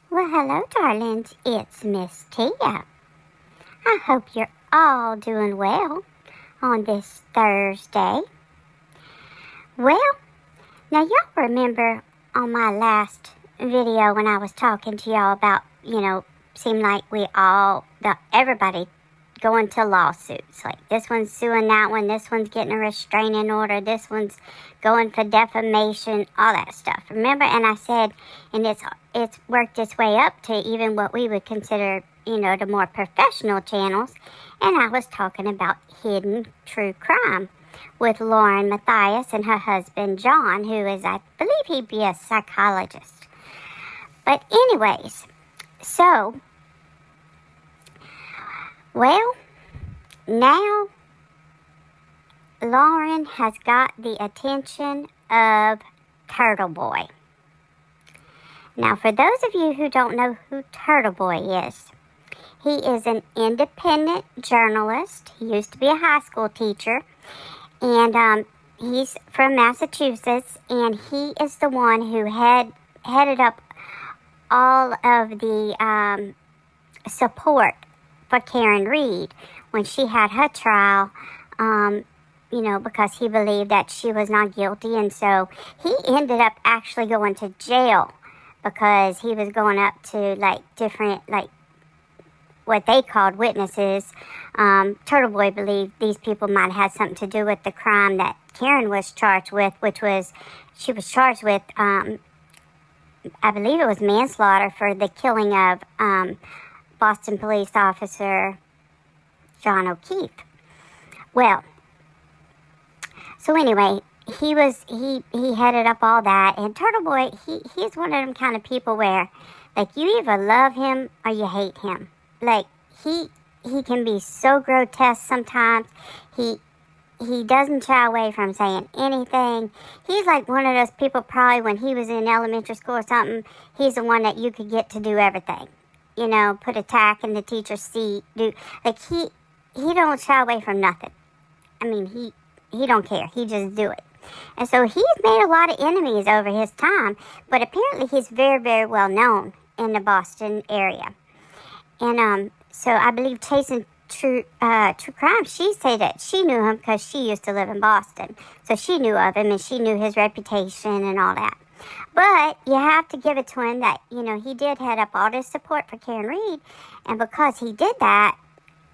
Well, hello, darlings. It's Miss Tia. I hope you're all doing well on this Thursday. Well, now y'all remember on my last video when I was talking to y'all about, seemed like everybody going to lawsuits. Like this one's suing that one, this one's getting a restraining order, this one's going for defamation, all that stuff. Remember? And I said, and it's worked its way up to even what we would consider, the more professional channels. And I was talking about hidden true crime with Lauren Matthias and her husband John, who is, I believe he'd be a psychologist. But anyways, so, well, now Lauren has got the attention of TurtleBoy. Now, for those of you who don't know who TurtleBoy is, he is an independent journalist. He used to be a high school teacher, and he's from Massachusetts, and he is the one who headed up all of the support for Karen Reed when she had her trial, because he believed that she was not guilty. And so he ended up actually going to jail because he was going up to different what they called witnesses. TurtleBoy believed these people might have had something to do with the crime that Karen was charged with, she was charged with, I believe it was manslaughter for the killing of Boston police officer John O'Keefe. Well, so anyway, he headed up all that, and TurtleBoy, he's one of them kind of people where, you either love him or you hate him. He can be so grotesque sometimes. He doesn't shy away from saying anything. He's like one of those people, probably when he was in elementary school or something, he's the one that you could get to do everything. Put a tack in the teacher's seat. He don't shy away from nothing. I mean, he don't care. He just do it. And so he's made a lot of enemies over his time, but apparently he's very, very well known in the Boston area. And so I believe Chasing True Crime, she said that she knew him because she used to live in Boston. So she knew of him and she knew his reputation and all that. But you have to give it to him that, he did head up all this support for Karen Reed. And because he did that,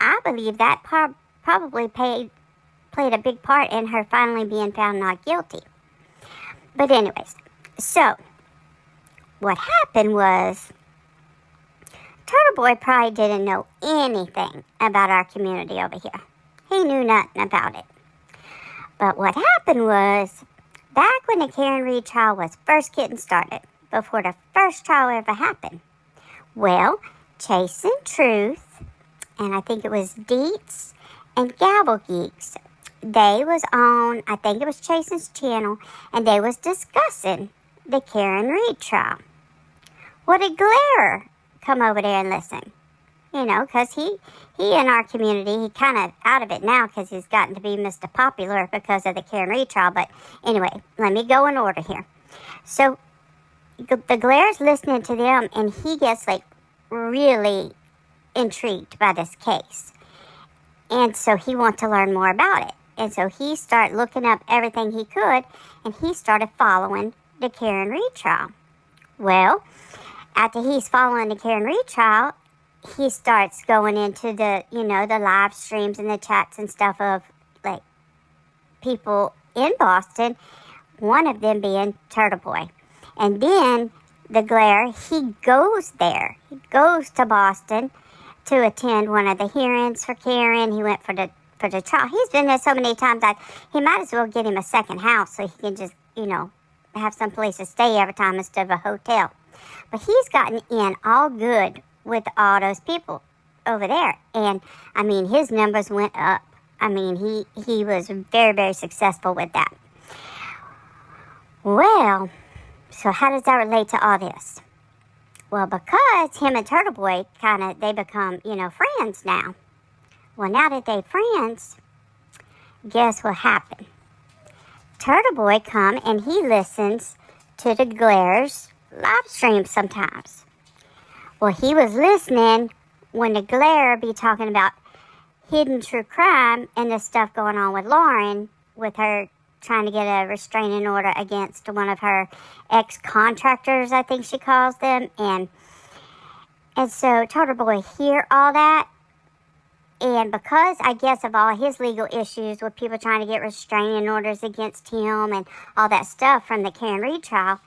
I believe that probably played a big part in her finally being found not guilty. But anyways, so what happened was TurtleBoy probably didn't know anything about our community over here. He knew nothing about it. But what happened was, back when the Karen Reed trial was first getting started, before the first trial ever happened, well, Chasing Truth, and I think it was Deets and Gavel Geeks, they was on, I think it was Chasing's channel, and they was discussing the Karen Reed trial. Well, did Glare come over there and listen? Because he in our community, he kind of out of it now because he's gotten to be Mr. Popular because of the Karen Reed trial. But anyway, let me go in order here. So the Glare's listening to them, and he gets really intrigued by this case. And so he wants to learn more about it. And so he started looking up everything he could, and he started following the Karen Reed trial. Well, after he's following the Karen Reed trial, he starts going into the, the live streams and the chats and stuff of, people in Boston, one of them being TurtleBoy. And then the Glare, he goes there. He goes to Boston to attend one of the hearings for Karen. He went for the trial. He's been there so many times that he might as well get him a second house so he can just, have some place to stay every time instead of a hotel. But he's gotten in all good with all those people over there. And, his numbers went up. He was very, very successful with that. Well, so how does that relate to all this? Well, because him and TurtleBoy they become, friends now. Well, now that they're friends, guess what happened? TurtleBoy come and he listens to the Glare's live streams sometimes. Well, he was listening when the glare be talking about hidden true crime and the stuff going on with Lauren, with her trying to get a restraining order against one of her ex-contractors, I think she calls them. And so TurtleBoy hear all that. And because, I guess, of all his legal issues with people trying to get restraining orders against him and all that stuff from the Karen Reed trial,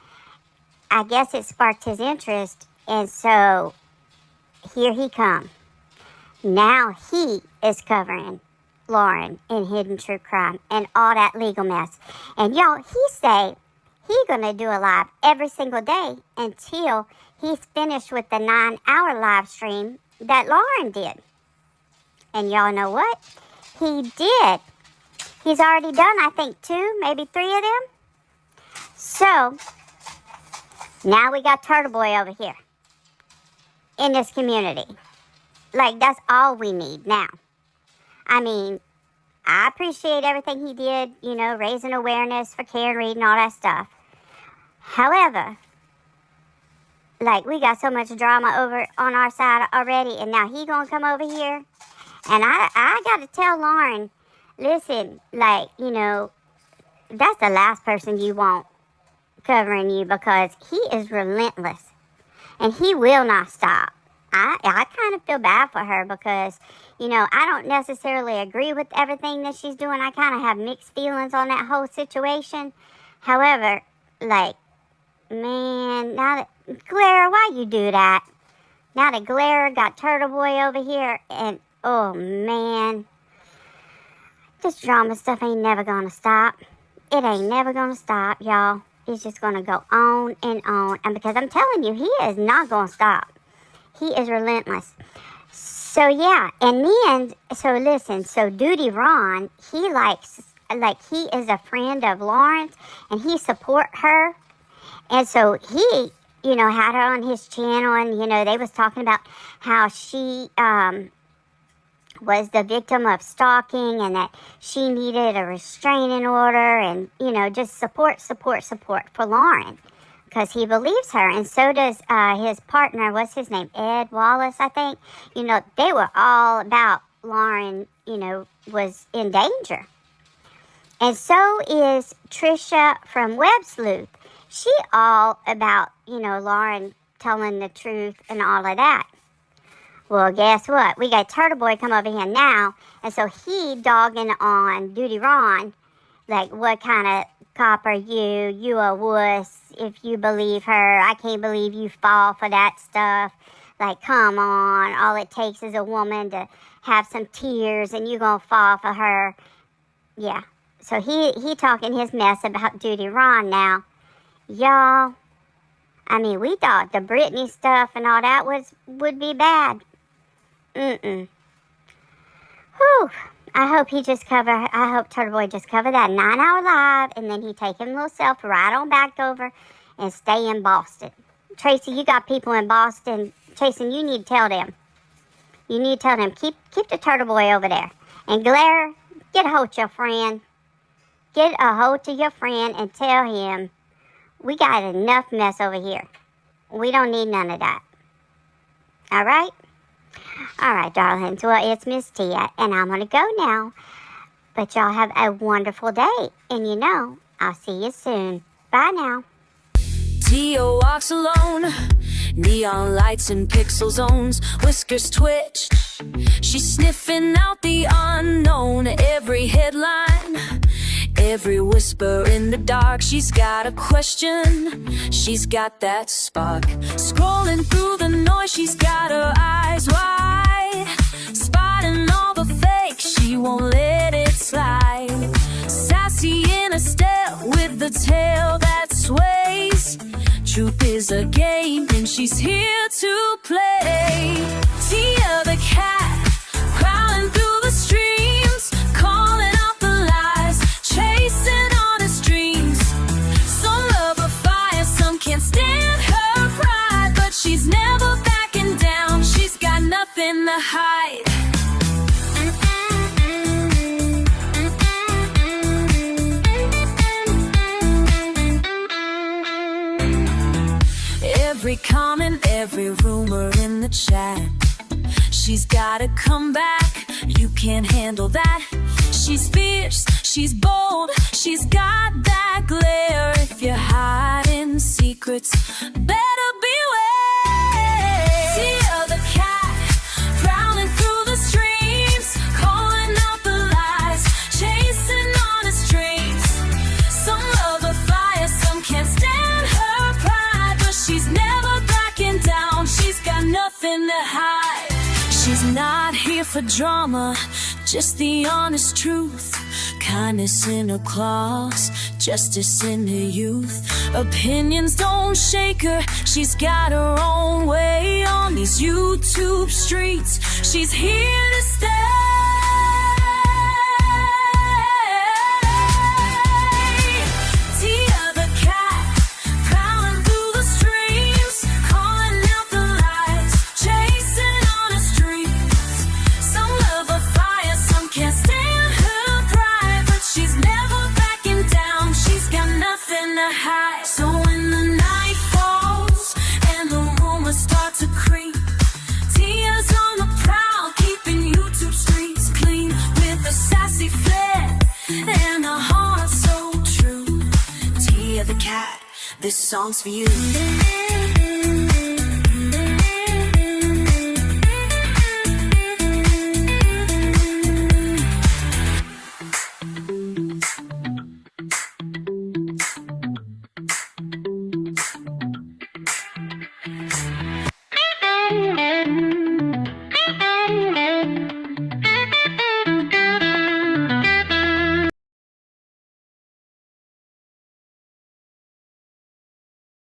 I guess it sparked his interest. And so here he come. Now he is covering Lauren in Hidden True Crime and all that legal mess. And y'all, he say he gonna do a live every single day until he's finished with the 9-hour live stream that Lauren did. And y'all know what? He did. He's already done, I think, 2, maybe 3 of them. So now we got TurtleBoy over here in this community. Like, that's all we need now. I mean, I appreciate everything he did, you know, raising awareness for Karen Reed and all that stuff. However, like, we got so much drama over on our side already, and now he gonna come over here. And I gotta tell Lauren, listen, like, you know, that's the last person you want covering you, because he is relentless. And he will not stop. I kind of feel bad for her because, you know, I don't necessarily agree with everything that she's doing. I kind of have mixed feelings on that whole situation. However, like, man, now that, Glare, why you do that? Now that Glare got TurtleBoy over here, and, oh, man, this drama stuff ain't never gonna stop. It ain't never gonna stop, y'all. It's just gonna go on and on. And because I'm telling you, he is not gonna stop. He is relentless. So, yeah. And then, so listen, so Duty Ron, he likes, like, he is a friend of Lauren's, and he support her. And so he, you know, had her on his channel, and, you know, they was talking about how she, was the victim of stalking, and that she needed a restraining order, and, you know, just support for Lauren, because he believes her. And so does his partner, what's his name, Ed Wallace, I think. You know, they were all about Lauren, you know, was in danger. And so is Trisha from Web Sleuth. She all about, you know, Lauren telling the truth and all of that. Well, guess what? We got TurtleBoy come over here now, and so he dogging on Duty Ron, like, what kind of cop are you? You a wuss if you believe her. I can't believe you fall for that stuff. Like, come on. All it takes is a woman to have some tears, and you gonna fall for her. Yeah. So he talking his mess about Duty Ron now. Y'all, I mean, we thought the Britney stuff and all that would be bad. Whew. I hope TurtleBoy just cover that 9-hour live, and then he take him little self right on back over and stay in Boston. Tracy, you got people in Boston. Jason, you need to tell them. You need to tell them, keep the TurtleBoy over there. And Glare, get a hold of your friend. Get a hold of your friend and tell him, we got enough mess over here. We don't need none of that. All right? All right, darlings. Well, it's Miss Tia, and I'm going to go now. But y'all have a wonderful day. And you know, I'll see you soon. Bye now. Tia walks alone. Neon lights and pixel zones. Whiskers twitch. She's sniffing out the unknown. Every headline, every whisper in the dark. She's got a question. She's got that spark. Scrolling through the noise, she's got her eyes wide. Spotting all the fake, she won't let it slide. Sassy in a step with the tail that sways. Truth is a game, and she's here to play. Tia the cat, prowling through the streams, calling out the lies, chasing honest dreams. Some love her fire, some can't stand her pride, but she's never backing down. She's got nothing to hide. Every every comment, every rumor in the chat. She's gotta come back, you can't handle that. She's fierce, she's bold, she's got that glare. If you're hiding secrets, better beware. Tia the cat, prowling through the streams, calling out the lies, chasing honest dreams. Some love the fire, some can't stand her pride, but she's never backing down, she's got nothing to hide. She's not here for drama, just the honest truth. Kindness in her claws, justice in her youth. Opinions don't shake her, she's got her own way on these YouTube streets. She's here to stay. Tia the cat, prowling through the streams, calling out the lies, chasing honest dreams. Some love a fire, some can't stand her pride, but she's never backing down, she's got nothing to hide. So when the night falls and the rumors start to creep, Tia's on the prowl, keeping YouTube streets clean, with a sassy flair and a heart so true. Tia the cat, this song's for you.